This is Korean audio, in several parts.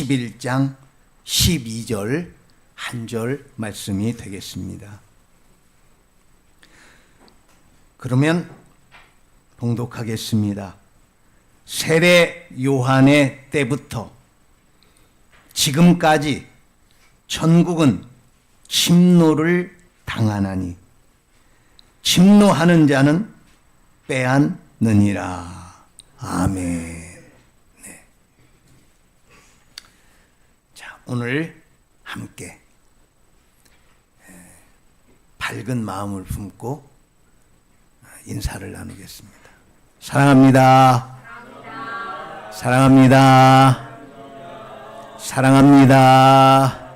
21장 12절 한 절 말씀이 되겠습니다. 그러면 봉독하겠습니다. 세례 요한의 때부터 지금까지 천국은 침노를 당하나니 침노하는 자는 빼앗느니라. 아멘. 네. 자, 오늘 함께 밝은 마음을 품고 인사를 나누겠습니다. 사랑합니다. 사랑합니다. 사랑합니다.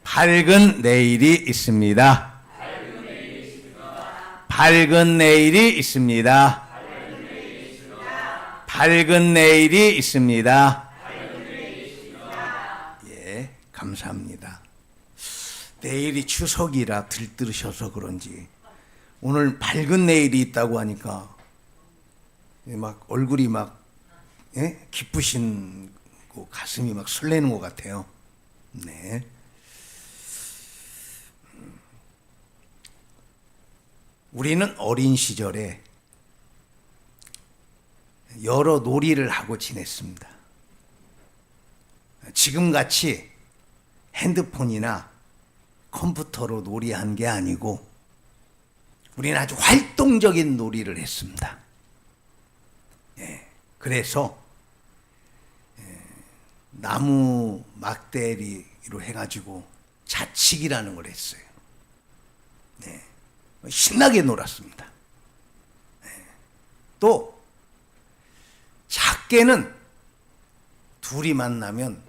밝은 내일이 있습니다. 밝은 내일이 있습니다. 밝은 내일이 있습니다. 예, 감사합니다. 내일이 추석이라 들뜨셔서 그런지 오늘 밝은 내일이 있다고 하니까 막 얼굴이 막 기쁘신 거, 가슴이 막 설레는 것 같아요. 네. 우리는 어린 시절에 여러 놀이를 하고 지냈습니다. 지금같이 핸드폰이나 컴퓨터로 놀이한 게 아니고 우리는 아주 활동적인 놀이를 했습니다. 그래서 나무 막대리로 해가지고 자치기라는 걸 했어요. 신나게 놀았습니다. 또 작게는 둘이 만나면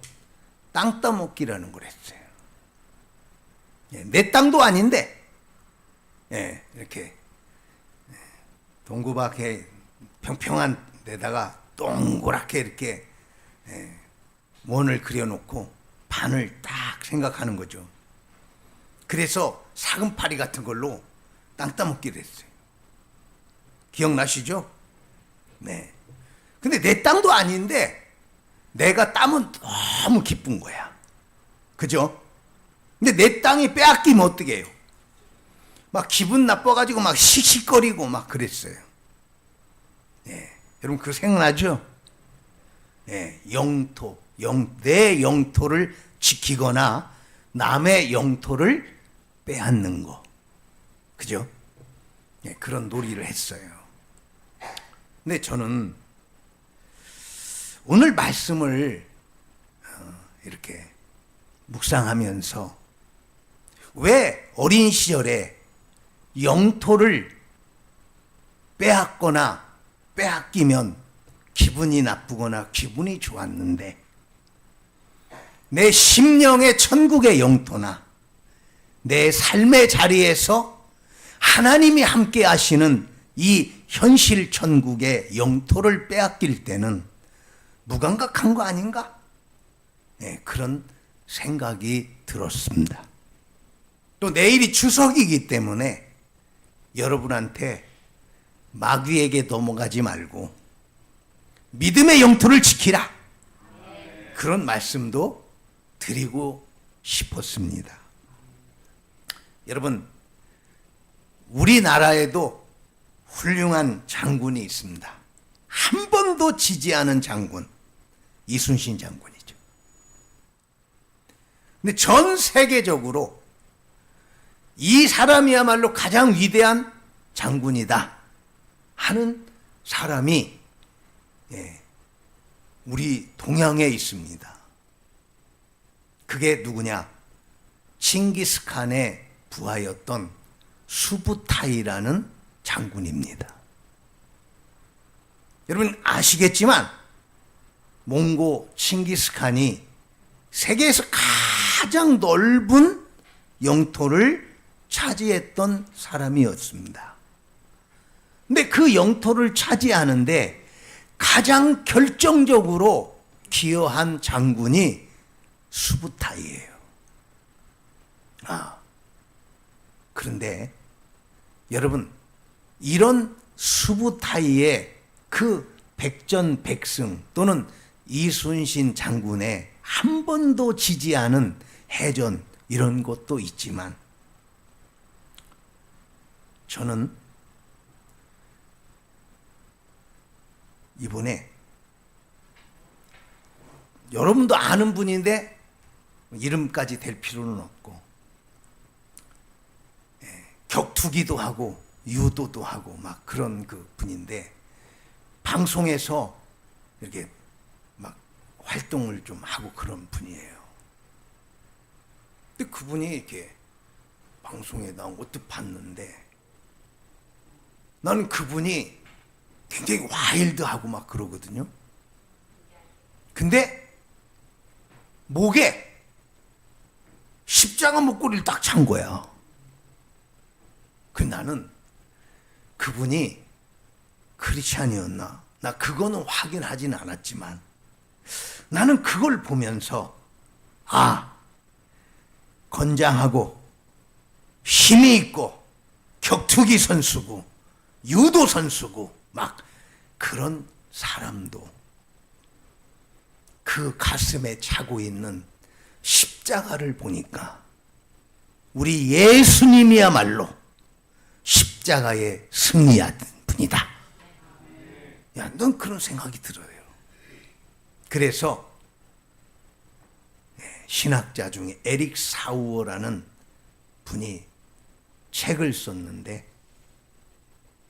땅 따먹기라는 걸 했어요. 내 땅도 아닌데 이렇게 동구밖에 평평한 데다가 동그랗게 이렇게 원을 그려놓고 반을 딱 생각하는 거죠. 그래서 사금파리 같은 걸로 땅 따먹기를 했어요. 기억나시죠? 네. 근데 내 땅도 아닌데 내가 따면 너무 기쁜 거야. 그죠? 근데 내 땅이 빼앗기면 어떻게 해요? 막 기분 나빠가지고 막 씩씩거리고 막 그랬어요. 여러분 그거 생각나죠? 영토, 내 영토를 지키거나 남의 영토를 빼앗는 거. 그죠? 그런 놀이를 했어요. 근데 저는 오늘 말씀을 이렇게 묵상하면서 왜 어린 시절에 영토를 빼앗거나 빼앗기면 기분이 나쁘거나 기분이 좋았는데 내 심령의 천국의 영토나 내 삶의 자리에서 하나님이 함께 하시는 이 현실 천국의 영토를 빼앗길 때는 무감각한 거 아닌가? 그런 생각이 들었습니다. 또 내일이 추석이기 때문에 여러분한테 마귀에게 넘어가지 말고 믿음의 영토를 지키라. 그런 말씀도 드리고 싶었습니다. 여러분, 우리나라에도 훌륭한 장군이 있습니다. 한 번도 지지 않은 장군, 이순신 장군이죠. 근데 전 세계적으로 이 사람이야말로 가장 위대한 장군이다 하는 사람이 우리 동양에 있습니다. 그게 누구냐? 칭기스칸의 부하였던 수부타이라는 장군입니다. 여러분 아시겠지만 몽고 칭기스칸이 세계에서 가장 넓은 영토를 차지했던 사람이었습니다. 근데 그 영토를 차지하는데 가장 결정적으로 기여한 장군이 수부타이예요. 그런데 여러분 이런 수부타이의 그 백전백승 또는 이순신 장군의 한 번도 지지 않은 해전 이런 것도 있지만 저는 이번에 여러분도 아는 분인데 이름까지 될 필요는 없고 격투기도 하고 유도도 하고 막 그런 그 분인데 방송에서 이렇게 막 활동을 좀 하고 그런 분이에요. 근데 그분이 이렇게 방송에 나온 것도 봤는데 나는 그분이 굉장히 와일드하고 막 그러거든요. 근데 목에 십자가 목걸이를 딱 찬 거야. 그 나는 그분이 크리스찬이었나? 나 그거는 확인하진 않았지만 나는 그걸 보면서 건장하고 힘이 있고 격투기 선수고 유도 선수고 막 그런 사람도 그 가슴에 차고 있는 십자가를 보니까 우리 예수님이야말로 십자가의 승리한 분이다. 야, 넌 그런 생각이 들어요. 그래서 신학자 중에 에릭 사우어라는 분이 책을 썼는데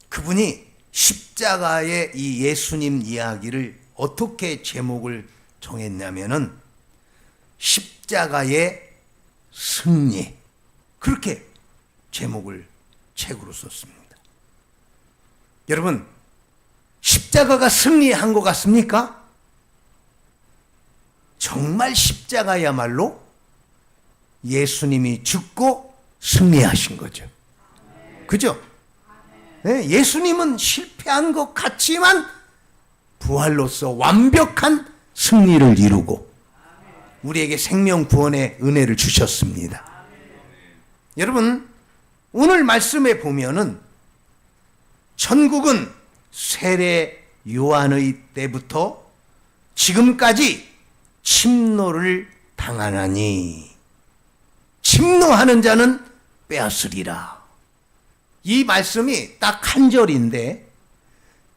그분이 십자가의 이 예수님 이야기를 어떻게 제목을 정했냐면은 십자가의 승리 그렇게 제목을 책으로 썼습니다. 여러분 십자가가 승리한 것 같습니까? 정말 십자가야말로 예수님이 죽고 승리하신 거죠. 그죠? 네, 예수님은 실패한 것 같지만 부활로서 완벽한 승리를 이루고 우리에게 생명 구원의 은혜를 주셨습니다. 여러분 오늘 말씀에 보면은 천국은 세례 요한의 때부터 지금까지 침노를 당하나니 침노하는 자는 빼앗으리라. 이 말씀이 딱 한 절인데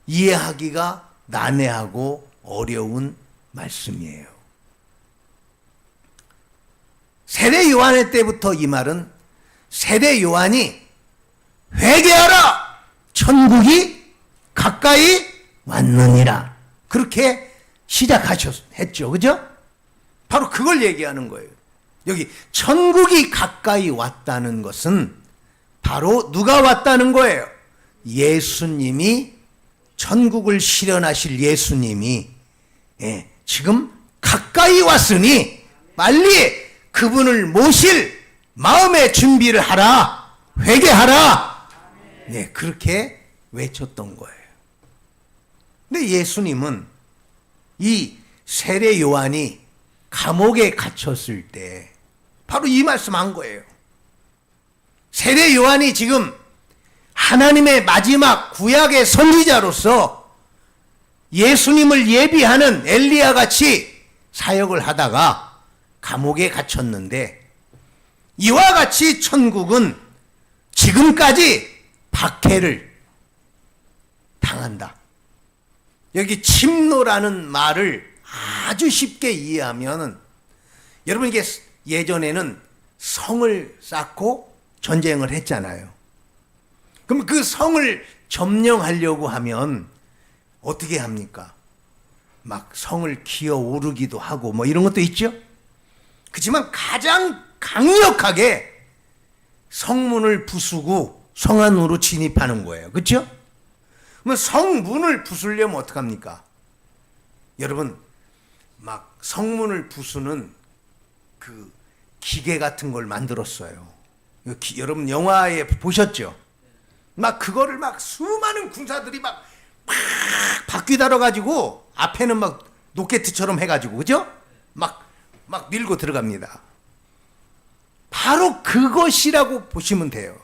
이해하기가 난해하고 어려운 말씀이에요. 세례 요한의 때부터 이 말은 세례 요한이 회개하라 천국이 가까이 왔느니라 그렇게 시작했죠. 그죠? 바로 그걸 얘기하는 거예요. 여기 천국이 가까이 왔다는 것은 바로 누가 왔다는 거예요? 예수님이 천국을 실현하실 예수님이 지금 가까이 왔으니 빨리 그분을 모실 마음의 준비를 하라. 회개하라. 네, 그렇게 외쳤던 거예요. 근데 예수님은 이 세례 요한이 감옥에 갇혔을 때 바로 이 말씀한 거예요. 세례 요한이 지금 하나님의 마지막 구약의 선지자로서 예수님을 예비하는 엘리야 같이 사역을 하다가 감옥에 갇혔는데 이와 같이 천국은 지금까지 박해를 당한다. 여기 침노라는 말을 아주 쉽게 이해하면 여러분 이게 예전에는 성을 쌓고 전쟁을 했잖아요. 그럼 그 성을 점령하려고 하면 어떻게 합니까? 막 성을 기어 오르기도 하고 뭐 이런 것도 있죠. 그렇지만 가장 강력하게 성문을 부수고 성 안으로 진입하는 거예요. 그렇죠? 그럼 성문을 부수려면 어떡합니까? 여러분 막 성문을 부수는 그 기계 같은 걸 만들었어요. 여러분 영화에 보셨죠? 막 그거를 막 수많은 군사들이 막 바퀴 달아가지고 앞에는 막 로켓처럼 해가지고 그죠? 막 밀고 들어갑니다. 바로 그것이라고 보시면 돼요.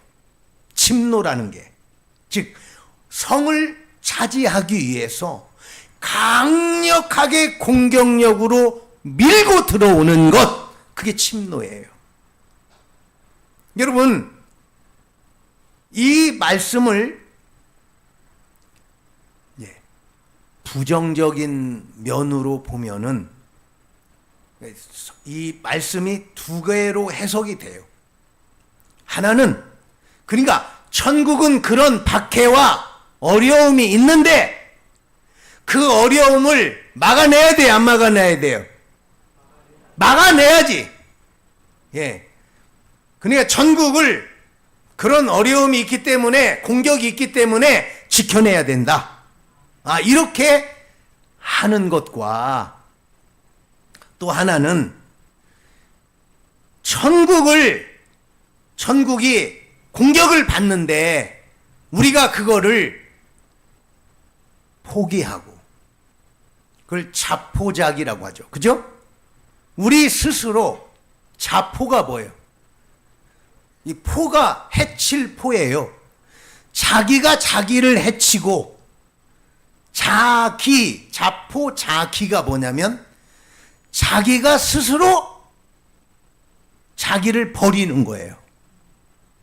침노라는 게. 즉 성을 차지하기 위해서 강력하게 공격력으로 밀고 들어오는 것, 그게 침노예요. 여러분, 이 말씀을 부정적인 면으로 보면은 이 말씀이 두 개로 해석이 돼요. 하나는, 그러니까 천국은 그런 박해와 어려움이 있는데 그 어려움을 막아내야 돼요, 안 막아내야 돼요? 막아내야지. 그러니까 천국을 그런 어려움이 있기 때문에, 공격이 있기 때문에 지켜내야 된다. 이렇게 하는 것과, 또 하나는 천국이 공격을 받는데 우리가 그거를 포기하고, 그걸 자포자기라고 하죠. 그죠? 우리 스스로, 자포가 뭐예요? 이 포가 해칠 포예요. 자기가 자기를 해치고, 자포 자기가 뭐냐면 자기가 스스로 자기를 버리는 거예요.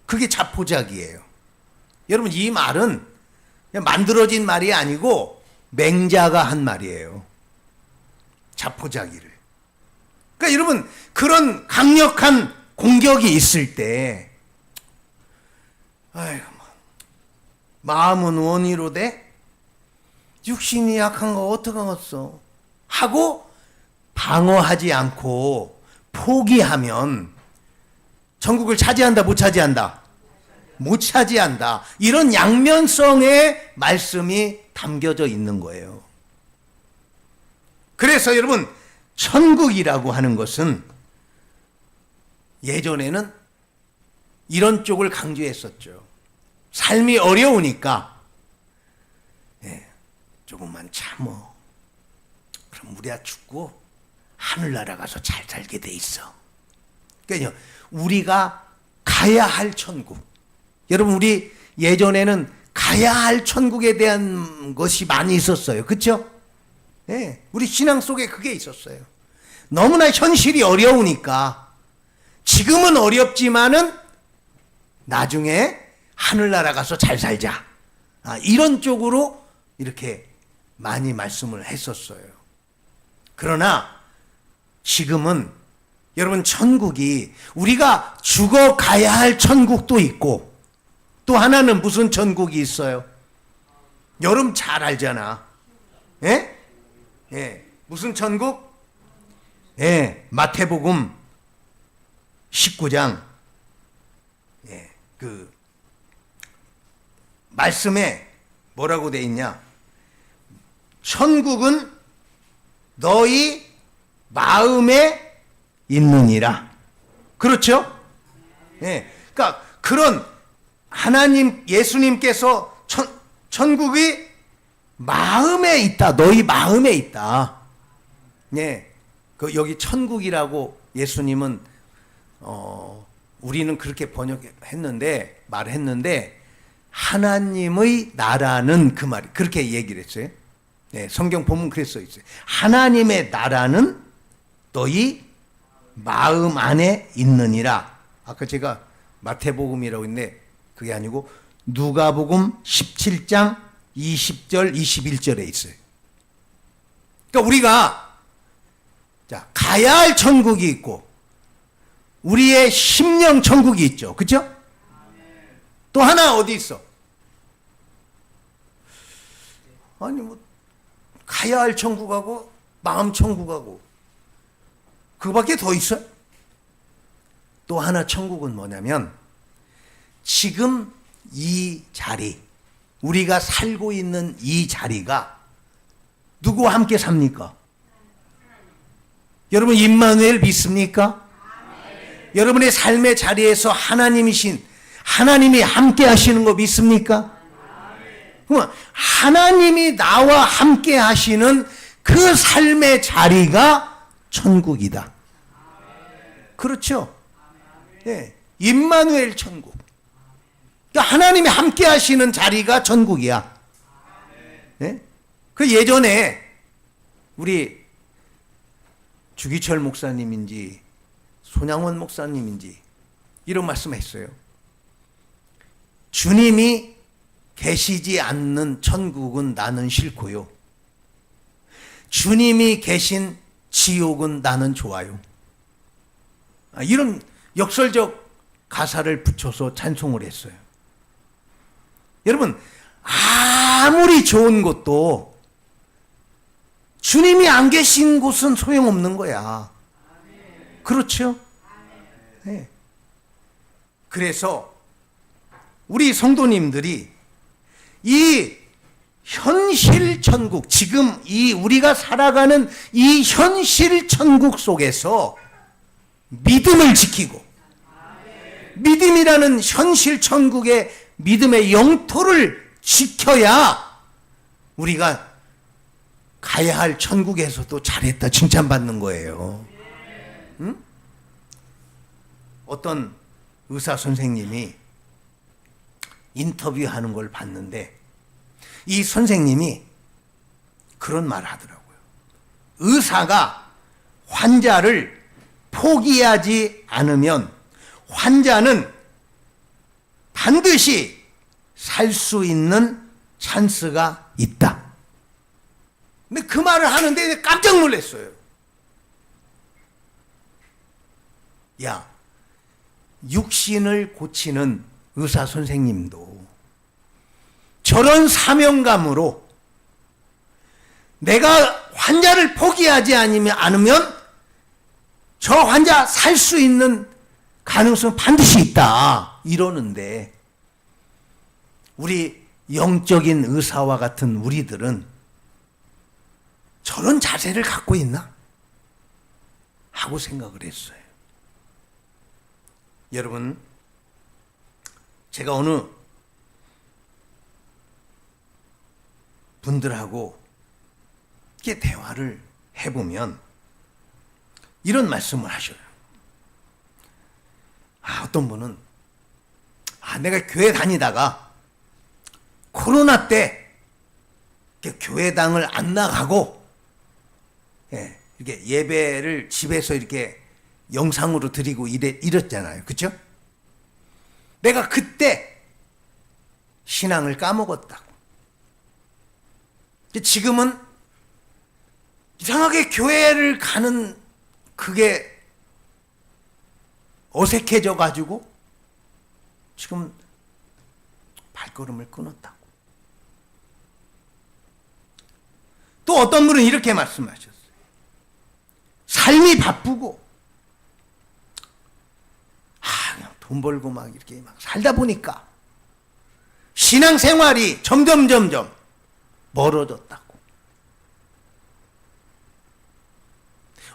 그게 자포자기예요. 여러분, 이 말은 그냥 만들어진 말이 아니고 맹자가 한 말이에요. 자포자기를. 그러니까 여러분, 그런 강력한 공격이 있을 때, 아이고, 마음은 원이로 돼? 육신이 약한 거 어떡하겠어? 하고 방어하지 않고 포기하면 천국을 차지한다, 못 차지한다? 못 차지한다. 이런 양면성의 말씀이 담겨져 있는 거예요. 그래서 여러분, 천국이라고 하는 것은 예전에는 이런 쪽을 강조했었죠. 삶이 어려우니까 조금만 참어. 그럼 우리야 죽고 하늘나라 가서 잘 살게 돼 있어. 그러니까 우리가 가야 할 천국. 여러분, 우리 예전에는 가야 할 천국에 대한 것이 많이 있었어요. 그렇죠? 우리 신앙 속에 그게 있었어요. 너무나 현실이 어려우니까 지금은 어렵지만은 나중에 하늘나라 가서 잘 살자. 이런 쪽으로 이렇게 많이 말씀을 했었어요. 그러나 지금은 여러분, 천국이 우리가 죽어가야 할 천국도 있고, 또 하나는 무슨 천국이 있어요? 여러분 잘 알잖아. 무슨 천국? 마태복음 19장 그 말씀에 뭐라고 돼 있냐? 천국은 너희 마음에 있느니라. 그렇죠? 그러니까 그런 하나님, 예수님께서 천국이 마음에 있다. 너희 마음에 있다. 그 여기 천국이라고 예수님은 우리는 그렇게 번역했는데, 말했는데, 하나님의 나라는, 그 말이 그렇게 얘기를 했어요. 성경 보면 그랬어 있어요. 하나님의 나라는 너희 마음 안에 있느니라. 아까 제가 마태복음이라고 했는데 그게 아니고 누가복음 17장 20절 21절에 있어요. 그러니까 우리가 가야 할 천국이 있고 우리의 심령 천국이 있죠. 그렇죠? 또 하나 어디 있어? 아니 가야 할 천국하고 마음 천국하고 그거밖에 더 있어요? 또 하나 천국은 뭐냐면 지금 이 자리, 우리가 살고 있는 이 자리가 누구와 함께 삽니까? 여러분 임마누엘 믿습니까? 여러분의 삶의 자리에서 하나님이 함께 하시는 거 믿습니까? 그럼 하나님이 나와 함께 하시는 그 삶의 자리가 천국이다. 그렇죠? 임마누엘 천국. 그러니까 하나님이 함께 하시는 자리가 천국이야. 그 예전에 우리 주기철 목사님인지 손양원 목사님인지 이런 말씀했어요. 주님이 계시지 않는 천국은 나는 싫고요. 주님이 계신 지옥은 나는 좋아요. 이런 역설적 가사를 붙여서 찬송을 했어요. 여러분, 아무리 좋은 것도 주님이 안 계신 곳은 소용없는 거야. 그렇죠? 네. 그래서 우리 성도님들이 이 현실 천국, 지금 이 우리가 살아가는 이 현실 천국 속에서 믿음을 지키고, 믿음이라는 현실 천국의 믿음의 영토를 지켜야 우리가 가야 할 천국에서도 잘했다 칭찬받는 거예요. 응? 어떤 의사 선생님이 인터뷰하는 걸 봤는데 이 선생님이 그런 말을 하더라고요. 의사가 환자를 포기하지 않으면 환자는 반드시 살 수 있는 찬스가 있다. 근데 그 말을 하는데 깜짝 놀랐어요. 야, 육신을 고치는 의사 선생님도 저런 사명감으로 내가 환자를 포기하지 않으면 저 환자 살 수 있는 가능성은 반드시 있다 이러는데, 우리 영적인 의사와 같은 우리들은 저런 자세를 갖고 있나? 하고 생각을 했어요. 여러분, 제가 어느 분들하고 이렇게 대화를 해보면 이런 말씀을 하셔요. 어떤 분은 내가 교회 다니다가 코로나 때 교회당을 안 나가고 이렇게 예배를 집에서 이렇게 영상으로 드리고 이랬잖아요. 그렇죠? 내가 그때 신앙을 까먹었다고. 지금은 이상하게 교회를 가는 그게 어색해져 가지고 지금 발걸음을 끊었다고. 또 어떤 분은 이렇게 말씀하셨어요. 삶이 바쁘고 그냥 돈 벌고 막 이렇게 막 살다 보니까 신앙생활이 점점 멀어졌다고.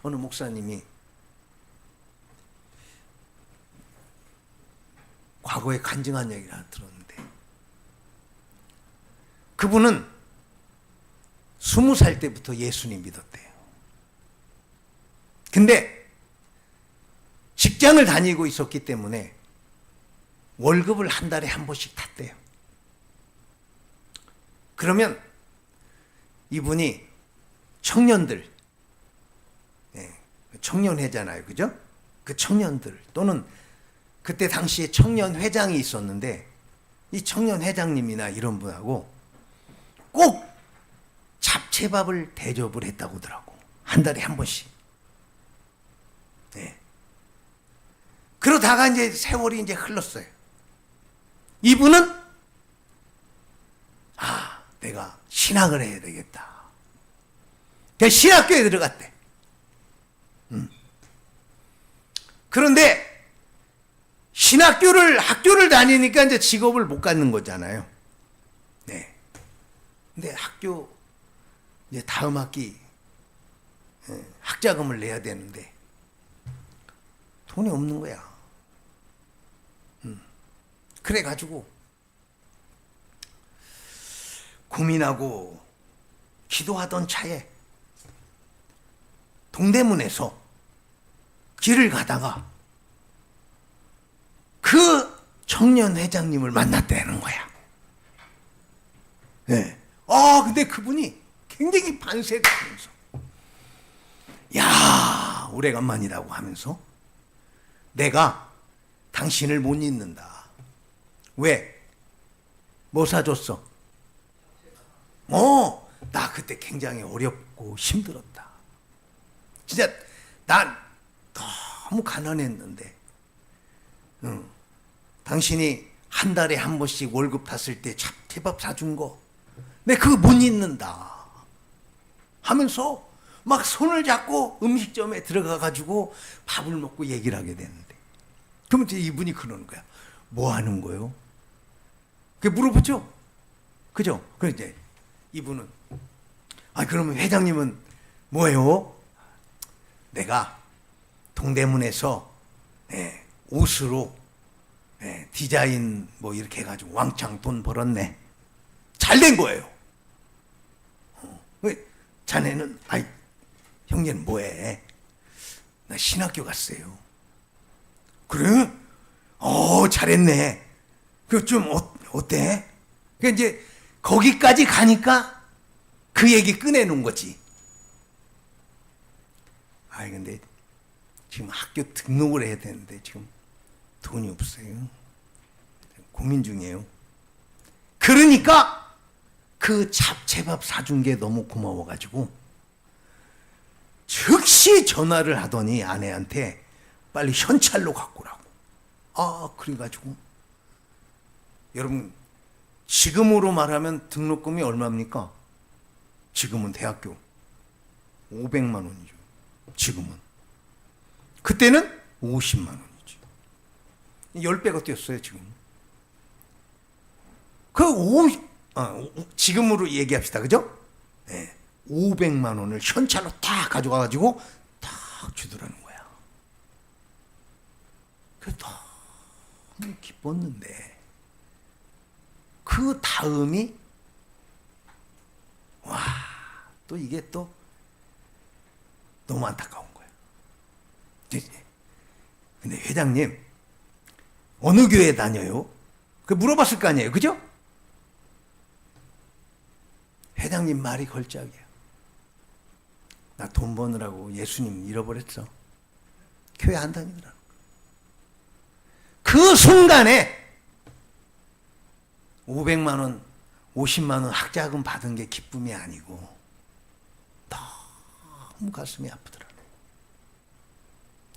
어느 목사님이 과거에 간증한 얘기를 하나 들었는데, 그분은 20살 때부터 예수님 믿었대요. 근데 직장을 다니고 있었기 때문에 월급을 한 달에 한 번씩 탔대요. 그러면 이분이 청년들, 청년회잖아요. 그죠? 그 청년들 또는 그때 당시에 청년회장이 있었는데 이 청년회장님이나 이런 분하고 꼭 잡채밥을 대접을 했다고 하더라고. 한 달에 한 번씩. 그러다가 이제 세월이 이제 흘렀어요. 이분은 내가 신학을 해야 되겠다. 그래서 신학교에 들어갔대. 그런데 학교를 다니니까 이제 직업을 못 갖는 거잖아요. 네. 근데 학교 이제 다음 학기 학자금을 내야 되는데 돈이 없는 거야. 그래가지고 고민하고 기도하던 차에 동대문에서 길을 가다가 그 청년 회장님을 만났다는 거야. 네. 근데 그분이 굉장히 반세를 하면서 야, 오래간만이라고 하면서 내가 당신을 못 잊는다. 왜? 뭐 사줬어? 나 그때 굉장히 어렵고 힘들었다. 진짜 난 너무 가난했는데, 당신이 한 달에 한 번씩 월급 탔을 때 잡채밥 사준 거, 내 그거 못 잊는다. 하면서 막 손을 잡고 음식점에 들어가가지고 밥을 먹고 얘기를 하게 되는데, 그러면 이제 이분이 그러는 거야. 뭐 하는 거요? 그게 물어보죠? 그죠? 그럼 이제 이분은, 그러면 회장님은 뭐예요? 내가 동대문에서 옷으로 디자인 뭐 이렇게 해가지고 왕창 돈 벌었네. 잘 된 거예요. 자네는, 형제는 뭐해? 나 신학교 갔어요. 그래? 잘했네. 그 좀 어때? 그 이제 거기까지 가니까 그 얘기 꺼내놓은 거지. 근데 지금 학교 등록을 해야 되는데 지금 돈이 없어요. 고민 중이에요. 그러니까 그 잡채밥 사준 게 너무 고마워가지고 즉시 전화를 하더니 아내한테 빨리 현찰로 갖고 오라고. 그래가지고 여러분, 지금으로 말하면 등록금이 얼마입니까? 지금은 대학교 500만 원이죠. 지금은. 그때는 50만 원이죠. 10배가 뛰었어요, 지금. 지금으로 얘기합시다. 그죠? 500만 원을 현찰로 딱 가져가가지고 딱 주더라는 거야. 그래서 너무 기뻤는데, 그 다음이, 또 이게 또 너무 안타까운 거야. 근데 회장님, 어느 교회 다녀요? 그 물어봤을 거 아니에요. 그죠? 회장님 말이 걸작이야. 나 돈 버느라고 예수님 잃어버렸어. 교회 안 다니더라는 거야. 그 순간에 500만 원, 50만 원 학자금 받은 게 기쁨이 아니고 너무 가슴이 아프더라고요.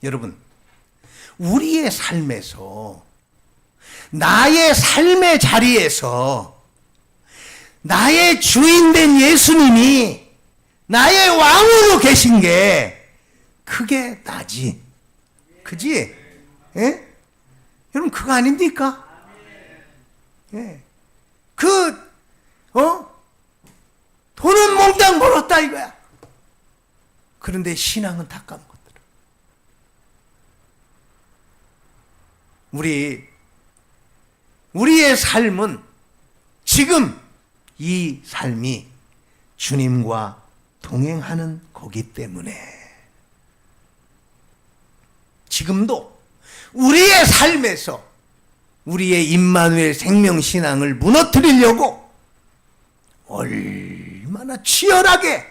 여러분, 우리의 삶에서, 나의 삶의 자리에서 나의 주인된 예수님이 나의 왕으로 계신 게 그게 나지. 그지? 여러분, 그거 아닙니까? 돈은 몽땅 벌었다 이거야. 그런데 신앙은 다 까먹었더라. 우리의 삶은 지금 이 삶이 주님과 동행하는 거기 때문에 지금도 우리의 삶에서 우리의 임마누엘 생명신앙을 무너뜨리려고 얼마나 치열하게,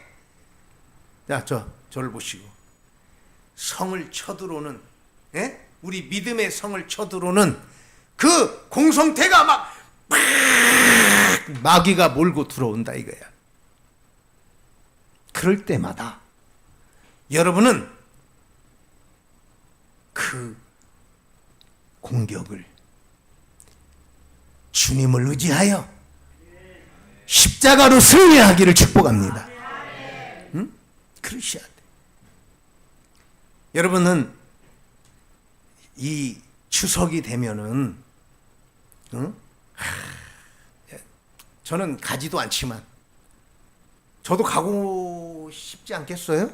저를 보시고, 성을 쳐들어오는, 우리 믿음의 성을 쳐들어오는 그 공성태가 막 마귀가 몰고 들어온다 이거야. 그럴 때마다 여러분은 그 공격을 주님을 의지하여 십자가로 승리하기를 축복합니다. 응? 그러셔야 돼. 여러분은 이 추석이 되면은, 저는 가지도 않지만 저도 가고 싶지 않겠어요?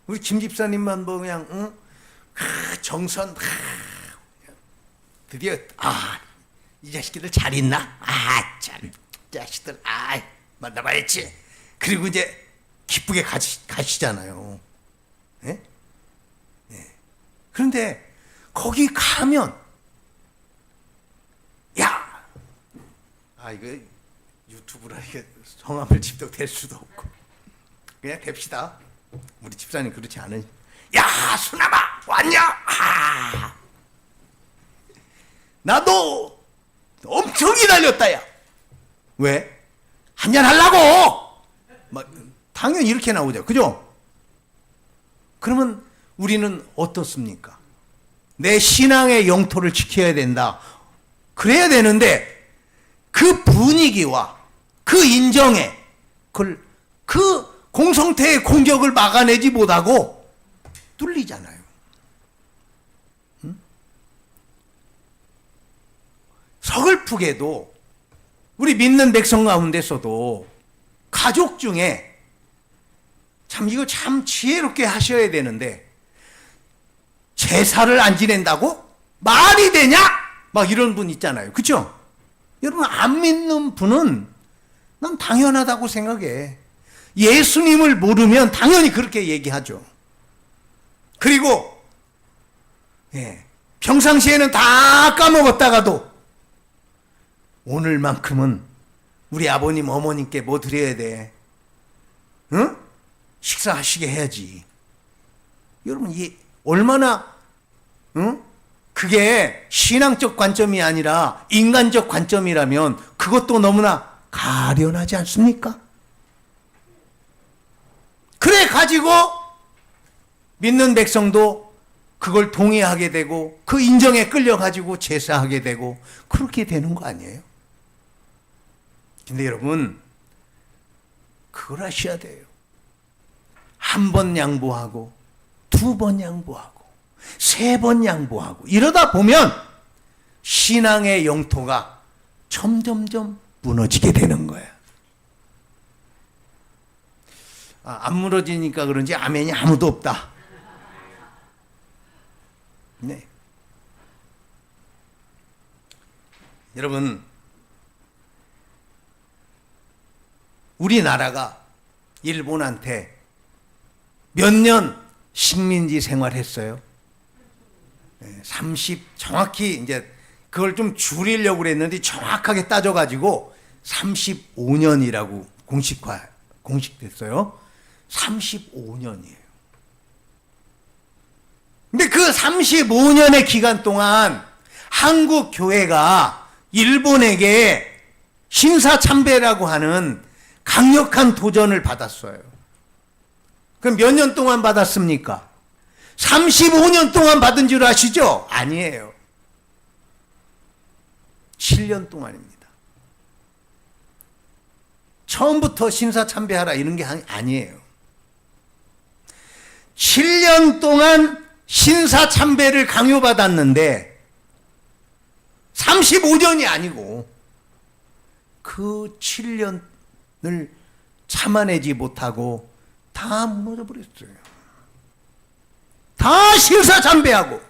우리 김 집사님만 뭐 그냥 정선, 드디어 이 자식들 잘 있나? 참 자식들 만나봐야지. 그리고 이제 기쁘게 가시잖아요. 네? 그런데 거기 가면 이거 유튜브라 이게 성함을 집독될 수도 없고 그냥 됩시다. 우리 집사님 그렇지 않으니. 야, 수남아 왔냐? 아, 나도 엄청 기다렸다 야. 왜? 한잔 하려고. 당연히 이렇게 나오죠. 그죠? 그러면 우리는 어떻습니까? 내 신앙의 영토를 지켜야 된다. 그래야 되는데 그 분위기와 그 인정에 그 공성태의 공격을 막아내지 못하고 뚫리잖아요. 서글프게도 우리 믿는 백성 가운데서도 가족 중에 참 이거 참 지혜롭게 하셔야 되는데 제사를 안 지낸다고? 말이 되냐? 막 이런 분 있잖아요. 그렇죠? 여러분 안 믿는 분은 난 당연하다고 생각해. 예수님을 모르면 당연히 그렇게 얘기하죠. 그리고 평상시에는 다 까먹었다가도 오늘만큼은 우리 아버님 어머님께 뭐 드려야 돼? 응? 식사하시게 해야지. 여러분 이 얼마나 그게 신앙적 관점이 아니라 인간적 관점이라면 그것도 너무나 가련하지 않습니까? 그래 가지고 믿는 백성도 그걸 동의하게 되고 그 인정에 끌려가지고 제사하게 되고 그렇게 되는 거 아니에요? 근데 여러분 그걸 하셔야 돼요. 한 번 양보하고 2번 양보하고 3번 양보하고 이러다 보면 신앙의 영토가 점점점 무너지게 되는 거야. 안 무너지니까 그런지 아멘이 아무도 없다. 네. 여러분 우리나라가 일본한테 몇 년 식민지 생활했어요? 정확히 이제 그걸 좀 줄이려고 그랬는데 정확하게 따져가지고 35년이라고 공식됐어요. 35년이에요. 근데 그 35년의 기간 동안 한국 교회가 일본에게 신사참배라고 하는 강력한 도전을 받았어요. 그럼 몇 년 동안 받았습니까? 35년 동안 받은 줄 아시죠? 아니에요. 7년 동안입니다. 처음부터 신사참배하라 이런 게 아니에요. 7년 동안 신사참배를 강요받았는데 35년이 아니고 그 7년을 참아내지 못하고 다 무너져 버렸어요. 다 신사참배하고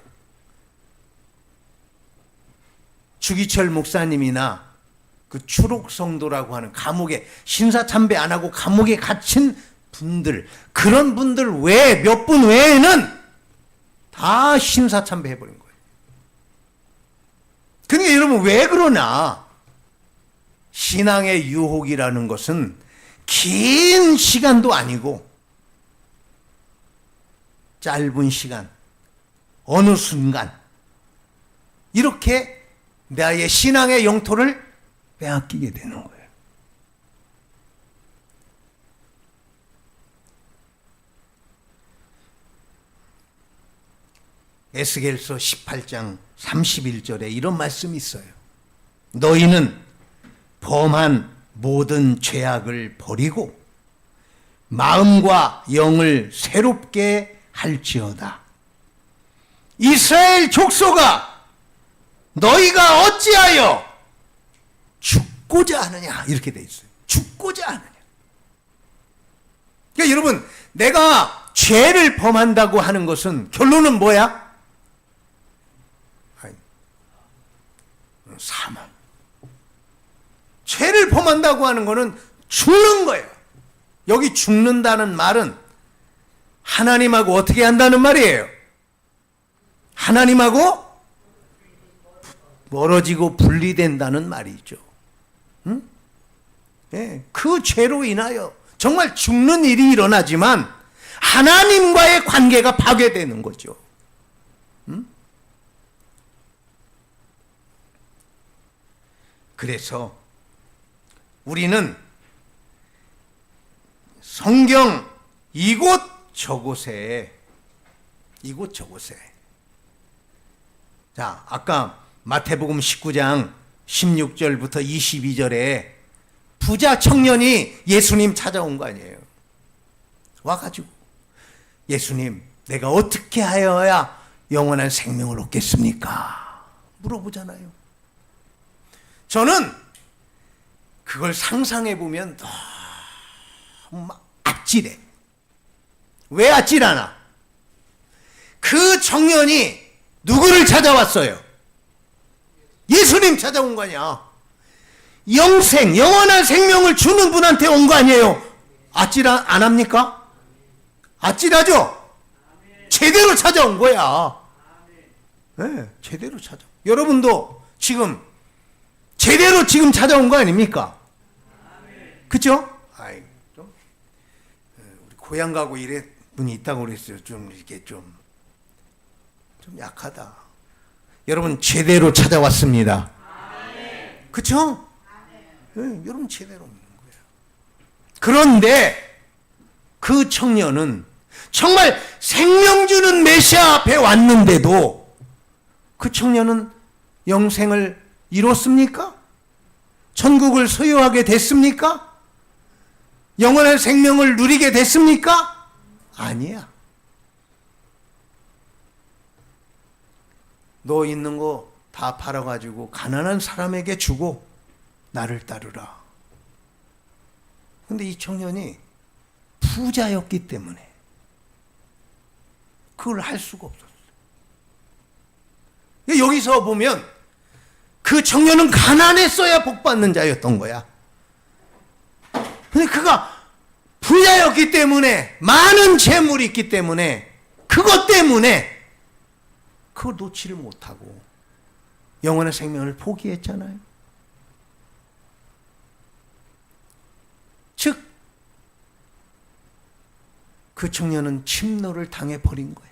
주기철 목사님이나 그 추록성도라고 하는 감옥에 신사참배 안 하고 감옥에 갇힌 분들, 그런 분들 외에 몇 분 외에는 다 신사참배 해버린 거예요. 그러니까 여러분 왜 그러나? 신앙의 유혹이라는 것은 긴 시간도 아니고 짧은 시간, 어느 순간 이렇게 나의 신앙의 영토를 빼앗기게 되는 거예요. 에스겔서 18장 31절에 이런 말씀이 있어요. 너희는 범한 모든 죄악을 버리고 마음과 영을 새롭게 할지어다. 이스라엘 족속아, 너희가 어찌하여 죽고자 하느냐, 이렇게 돼 있어요. 죽고자 하느냐. 그러니까 여러분, 내가 죄를 범한다고 하는 것은 결론은 뭐야? 사망. 죄를 범한다고 하는 것은 죽는 거예요. 여기 죽는다는 말은 하나님하고 어떻게 한다는 말이에요? 하나님하고 멀어지고 분리된다는 말이죠. 응? 네, 그 죄로 인하여 정말 죽는 일이 일어나지만 하나님과의 관계가 파괴되는 거죠. 그래서 우리는 성경 이곳저곳에 자, 아까 마태복음 19장 16절부터 22절에 부자 청년이 예수님 찾아온 거 아니에요. 와가지고 예수님, 내가 어떻게 하여야 영원한 생명을 얻겠습니까? 물어보잖아요. 저는 그걸 상상해 보면 너무 아찔해. 왜 아찔하나? 그 청년이 누구를 찾아왔어요? 예수님 찾아온 거 아니야. 영원한 생명을 주는 분한테 온 거 아니에요. 아찔 안 합니까? 아찔하죠? 제대로 찾아온 거야. 네, 제대로 찾아. 여러분도 지금 제대로 지금 찾아온 거 아닙니까? 그쵸? 아이, 좀, 우리 고향 가고 이래 분이 있다고 그랬어요. 좀 이렇게 좀 약하다. 여러분 제대로 찾아왔습니다. 그쵸? 네, 여러분 제대로 없는 거예요. 그런데 그 청년은 정말 생명 주는 메시아 앞에 왔는데도 그 청년은 영생을 이뤘습니까? 천국을 소유하게 됐습니까? 영원한 생명을 누리게 됐습니까? 아니야. 너 있는 거 다 팔아가지고 가난한 사람에게 주고 나를 따르라. 근데 이 청년이 부자였기 때문에 그걸 할 수가 없었어요. 여기서 보면 그 청년은 가난했어야 복받는 자였던 거야. 근데 그가 부자였기 때문에, 많은 재물이 있기 때문에, 그것 때문에 그걸 놓지를 못하고 영원한 생명을 포기했잖아요. 즉, 그 청년은 침노를 당해버린 거야.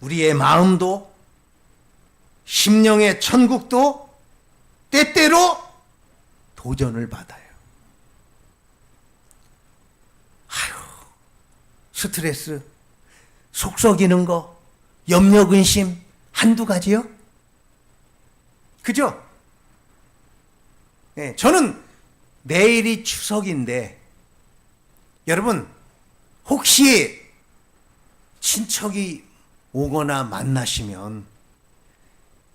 우리의 마음도, 심령의 천국도 때때로 도전을 받아요. 아유, 스트레스, 속 썩이는 거, 염려, 근심 한두 가지요? 그죠? 네, 저는 내일이 추석인데 여러분 혹시 친척이 오거나 만나시면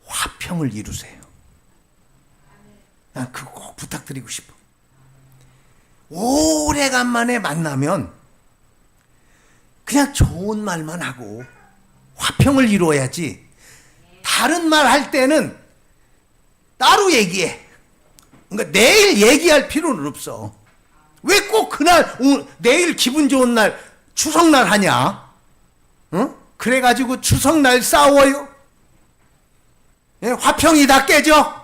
화평을 이루세요. 난 그거 꼭 부탁드리고 싶어. 오래간만에 만나면 그냥 좋은 말만 하고 화평을 이루어야지, 다른 말 할 때는 따로 얘기해. 그러니까 내일 얘기할 필요는 없어. 왜 꼭 그날, 내일 기분 좋은 날, 추석날 하냐? 응? 그래가지고 추석날 싸워요? 예, 화평이 다 깨져?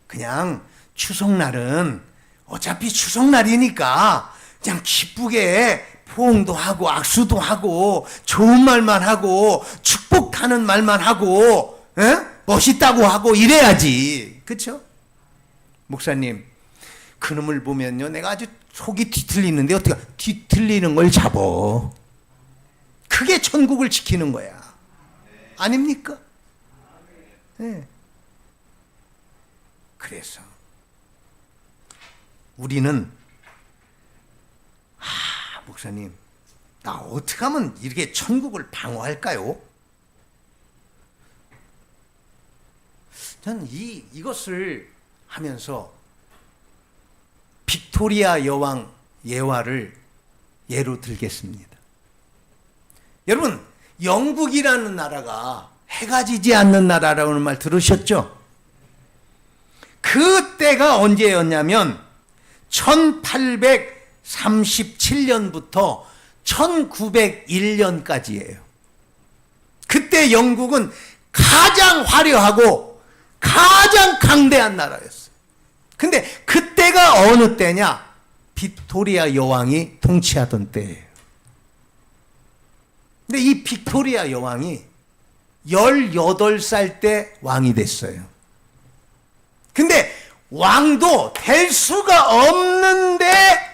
그냥 추석날은 어차피 추석날이니까 그냥 기쁘게 포옹도 하고 악수도 하고 좋은 말만 하고 축복하는 말만 하고, 예? 멋있다고 하고 이래야지. 그쵸? 목사님, 그놈을 보면요, 내가 아주 속이 뒤틀리는데 어떻게 뒤틀리는 걸 잡어. 그게 천국을 지키는 거야. 아닙니까? 네. 그래서 우리는 목사님, 나 어떻게 하면 이렇게 천국을 방어할까요? 저는 이것을 하면서 빅토리아 여왕 예화를 예로 들겠습니다. 여러분, 영국이라는 나라가 해가 지지 않는 나라라는 말 들으셨죠? 그때가 언제였냐면 1837년부터 1901년까지예요. 그때 영국은 가장 화려하고 가장 강대한 나라였어요. 근데 그때가 어느 때냐? 빅토리아 여왕이 통치하던 때예요. 근데 이 빅토리아 여왕이 18살 때 왕이 됐어요. 근데 왕도 될 수가 없는데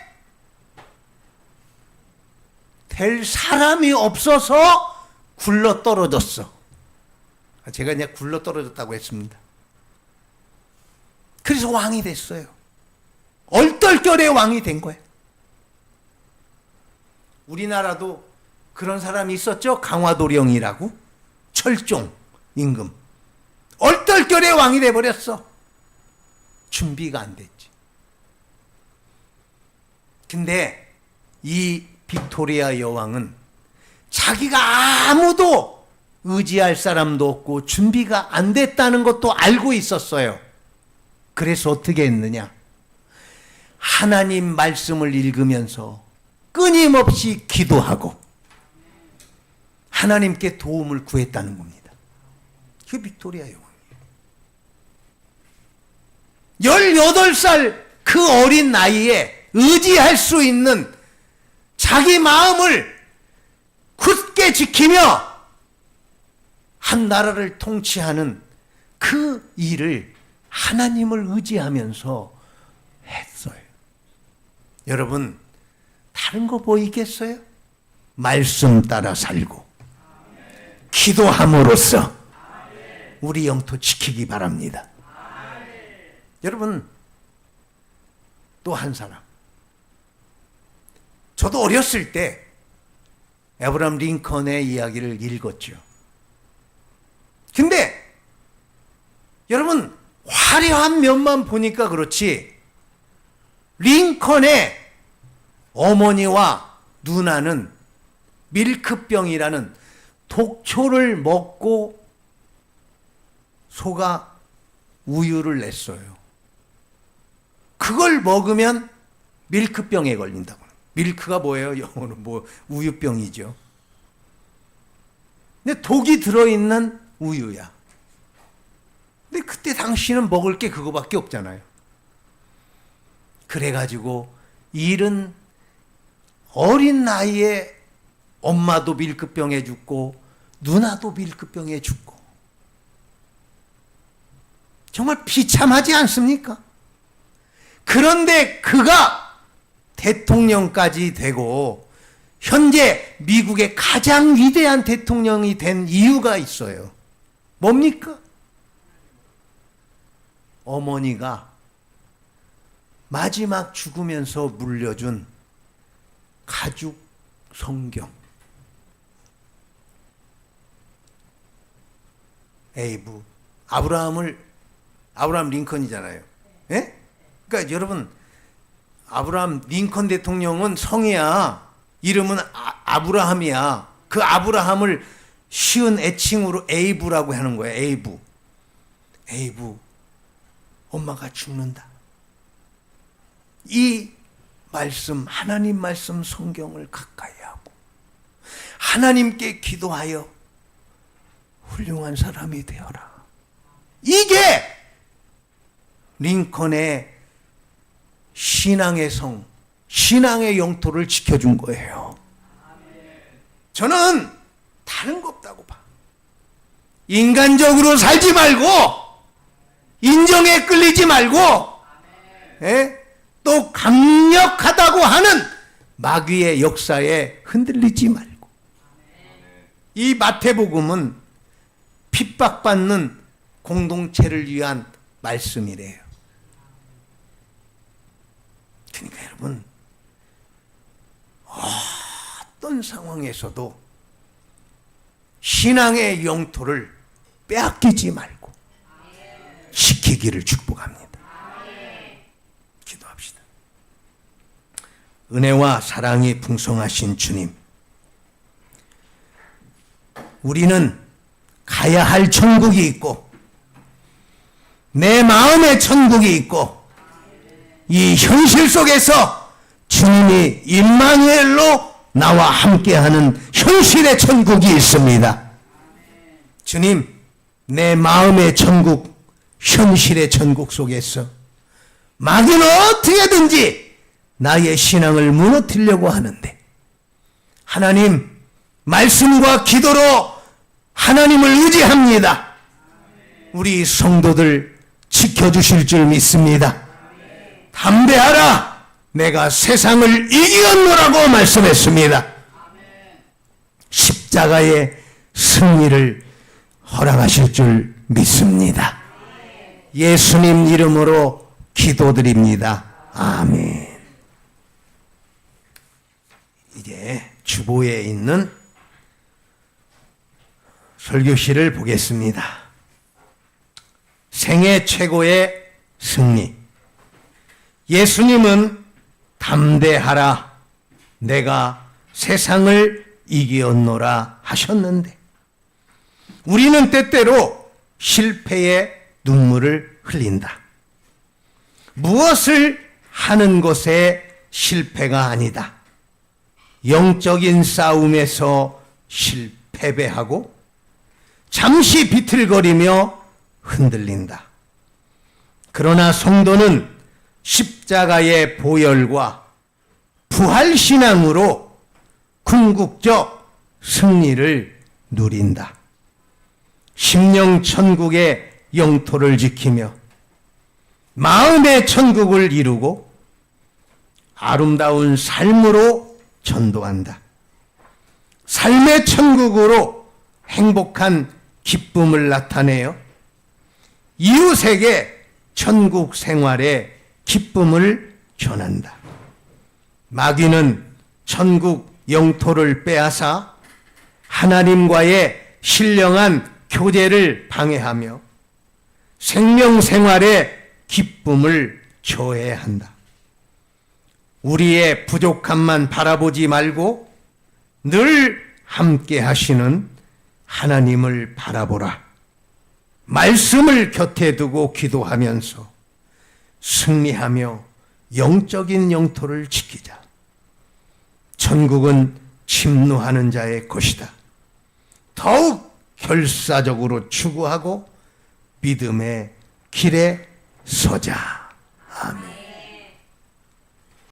될 사람이 없어서 굴러 떨어졌어. 제가 그냥 굴러 떨어졌다고 했습니다. 그래서 왕이 됐어요. 얼떨결에 왕이 된 거예요. 우리나라도 그런 사람이 있었죠. 강화도령이라고. 철종 임금. 얼떨결에 왕이 돼버렸어. 준비가 안 됐지. 근데 이 빅토리아 여왕은 자기가 아무도 의지할 사람도 없고 준비가 안 됐다는 것도 알고 있었어요. 그래서 어떻게 했느냐? 하나님 말씀을 읽으면서 끊임없이 기도하고 하나님께 도움을 구했다는 겁니다. 그 빅토리아 여왕이에요. 18살 그 어린 나이에 의지할 수 있는 자기 마음을 굳게 지키며 한 나라를 통치하는 그 일을 하나님을 의지하면서 했어요. 여러분, 다른 거 뭐 있겠어요? 말씀 따라 살고 기도함으로써 우리 영토 지키기 바랍니다. 여러분, 또 한 사람. 저도 어렸을 때 에브라함 링컨의 이야기를 읽었죠. 근데 여러분, 화려한 면만 보니까 그렇지 링컨의 어머니와 누나는 밀크병이라는 독초를 먹고 소가 우유를 냈어요. 그걸 먹으면 밀크병에 걸린다고. 밀크가 뭐예요? 영어로 뭐 우유병이죠. 근데 독이 들어있는 우유야. 근데 그때 당시는 먹을 게 그거밖에 없잖아요. 그래가지고 일은 어린 나이에 엄마도 밀크병에 죽고 누나도 밀크병에 죽고 정말 비참하지 않습니까? 그런데 그가 대통령까지 되고 현재 미국의 가장 위대한 대통령이 된 이유가 있어요. 뭡니까? 어머니가 마지막 죽으면서 물려준 가죽 성경. 아브라함 링컨이잖아요. 예? 그러니까 여러분, 아브라함 링컨 대통령은 성이야. 이름은 아브라함이야. 그 아브라함을 쉬운 애칭으로 에이브라고 하는 거예요. 에이브. 엄마가 죽는다. 이 말씀, 하나님 말씀 성경을 가까이 하고 하나님께 기도하여 훌륭한 사람이 되어라. 이게 링컨의 신앙의 성, 신앙의 영토를 지켜준 거예요. 저는 다른 거 없다고 봐. 인간적으로 살지 말고 인정에 끌리지 말고 또 강력하다고 하는 마귀의 역사에 흔들리지 말고. 이 마태복음은 핍박받는 공동체를 위한 말씀이래요. 그러니까 여러분, 어떤 상황에서도 신앙의 영토를 빼앗기지 말고 지키기를 축복합니다. 기도합시다. 은혜와 사랑이 풍성하신 주님, 우리는 가야 할 천국이 있고 내 마음의 천국이 있고 이 현실 속에서 주님이 임마누엘로 나와 함께하는 현실의 천국이 있습니다. 주님, 내 마음의 천국 현실의 천국 속에서 마귀는 어떻게든지 나의 신앙을 무너뜨리려고 하는데 하나님 말씀과 기도로 하나님을 의지합니다. 우리 성도들 지켜주실 줄 믿습니다. 담대하라 내가 세상을 이기었노라고 말씀했습니다. 십자가의 승리를 허락하실 줄 믿습니다. 예수님 이름으로 기도드립니다. 아멘. 이제 주보에 있는 설교시를 보겠습니다. 생애 최고의 승리. 예수님은 담대하라 내가 세상을 이기었노라 하셨는데 우리는 때때로 실패의 눈물을 흘린다. 무엇을 하는 것에 실패가 아니다. 영적인 싸움에서 패배하고 잠시 비틀거리며 흔들린다. 그러나 성도는 십자가의 보혈과 부활신앙으로 궁극적 승리를 누린다. 심령 천국의 영토를 지키며 마음의 천국을 이루고 아름다운 삶으로 전도한다. 삶의 천국으로 행복한 기쁨을 나타내어 이웃에게 천국 생활의 기쁨을 전한다. 마귀는 천국 영토를 빼앗아 하나님과의 신령한 교제를 방해하며 생명 생활의 기쁨을 저해한다. 우리의 부족함만 바라보지 말고 늘 함께 하시는 하나님을 바라보라. 말씀을 곁에 두고 기도하면서 승리하며 영적인 영토를 지키자. 천국은 침노하는 자의 것이다. 더욱 결사적으로 추구하고 믿음의 길에 서자. 아멘.